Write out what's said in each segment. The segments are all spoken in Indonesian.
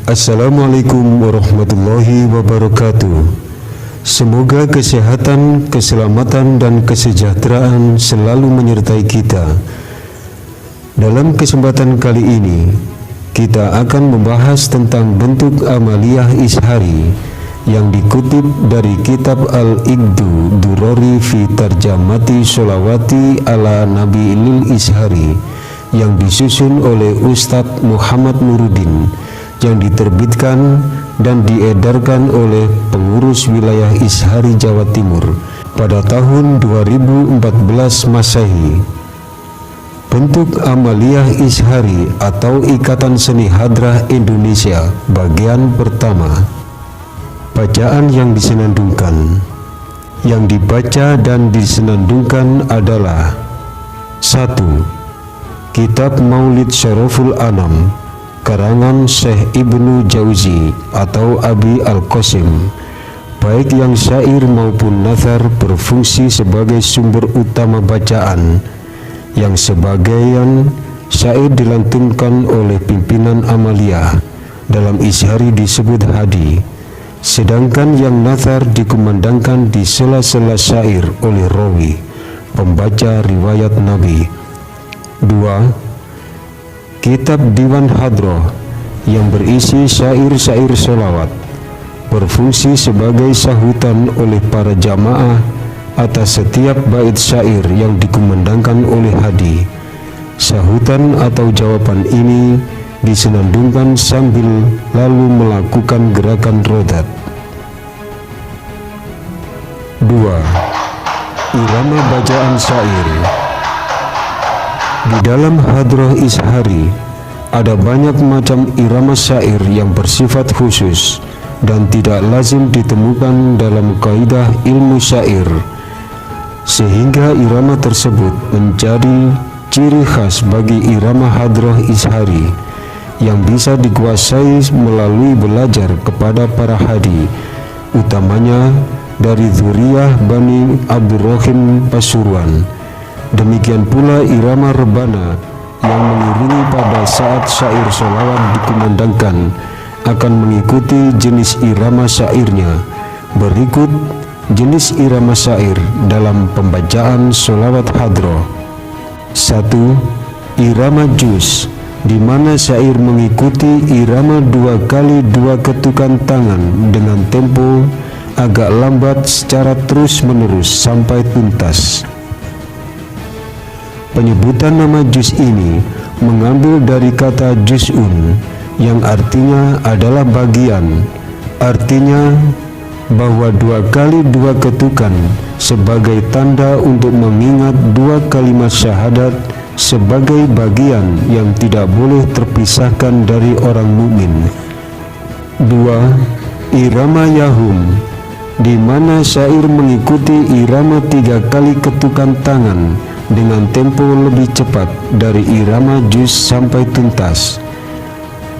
Assalamualaikum warahmatullahi wabarakatuh. Semoga kesehatan, keselamatan, dan kesejahteraan selalu menyertai kita. Dalam kesempatan kali ini, kita akan membahas tentang bentuk amaliyah ishari yang dikutip dari kitab Al-Iqdu Durori fi Tarjamati Sholawati ala Nabi Lil Ishari yang disusun oleh Ustadz Muhammad Nuruddin, yang diterbitkan dan diedarkan oleh pengurus wilayah Ishari Jawa Timur pada tahun 2014 Masehi. Bentuk amaliyah ishari atau Ikatan Seni Hadrah Indonesia bagian pertama. Bacaan yang disenandungkan. Yang dibaca dan disenandungkan adalah 1. Kitab Maulid Syaroful Anam karangan Syekh Ibnu Jauzi atau Abi Al-Qasim. Baik yang syair maupun nazar berfungsi sebagai sumber utama bacaan, yang sebagian syair dilantunkan oleh pimpinan amaliyah, dalam ishari disebut hadi, sedangkan yang nazar dikumandangkan di sela-sela syair oleh rawi, pembaca riwayat Nabi. 2. Kitab Diwan Hadroh yang berisi syair-syair sholawat berfungsi sebagai sahutan oleh para jamaah atas setiap bait syair yang dikumandangkan oleh hadi. Sahutan atau jawaban ini disenandungkan sambil lalu melakukan gerakan rodat. 2. Irama bacaan syair. Di dalam hadroh ishari ada banyak macam irama syair yang bersifat khusus dan tidak lazim ditemukan dalam kaidah ilmu syair, sehingga irama tersebut menjadi ciri khas bagi irama hadroh ishari yang bisa dikuasai melalui belajar kepada para hadi, utamanya dari dzurriyyah Bani Abdurrahim Pasuruan. Demikian pula irama rebana yang mengiringi pada saat syair sholawat dikumandangkan akan mengikuti jenis irama syairnya. Berikut jenis irama syair dalam pembacaan sholawat hadroh. 1. Irama juz, di mana syair mengikuti irama 2 kali 2 ketukan tangan dengan tempo agak lambat secara terus-menerus sampai tuntas. Penyebutan nama juz ini mengambil dari kata juz'un yang artinya adalah bagian. Artinya bahwa 2 kali 2 ketukan sebagai tanda untuk mengingat 2 kalimat syahadat sebagai bagian yang tidak boleh terpisahkan dari orang mukmin. 2. Irama yahum, di mana syair mengikuti irama 3 kali ketukan tangan dengan tempo lebih cepat dari irama juz sampai tuntas.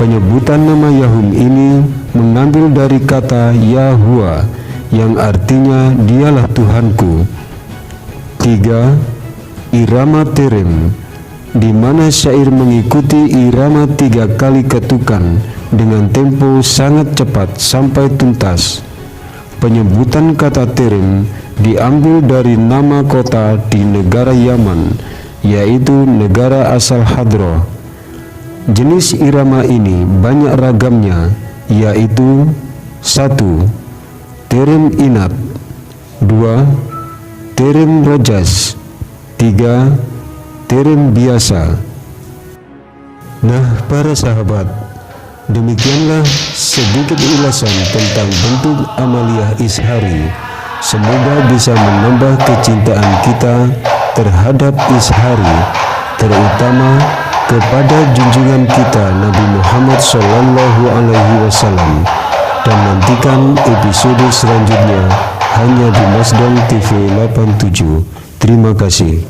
Penyebutan nama Yahum ini mengambil dari kata Yahwa yang artinya dialah Tuhanku. 3. Irama terem, di mana syair mengikuti irama 3 kali ketukan dengan tempo sangat cepat sampai tuntas. Penyebutan kata terem diambil dari nama kota di negara Yaman, yaitu negara asal hadroh. Jenis irama ini banyak ragamnya, yaitu 1. Terem inat, 2. Terem rojas, 3. Terem biasa. Nah, para sahabat, demikianlah sedikit ulasan tentang bentuk amaliyah ishari. Semoga bisa menambah kecintaan kita terhadap ishari, terutama kepada junjungan kita Nabi Muhammad SAW. Dan nantikan episode selanjutnya hanya di Masdar TV 87. Terima kasih.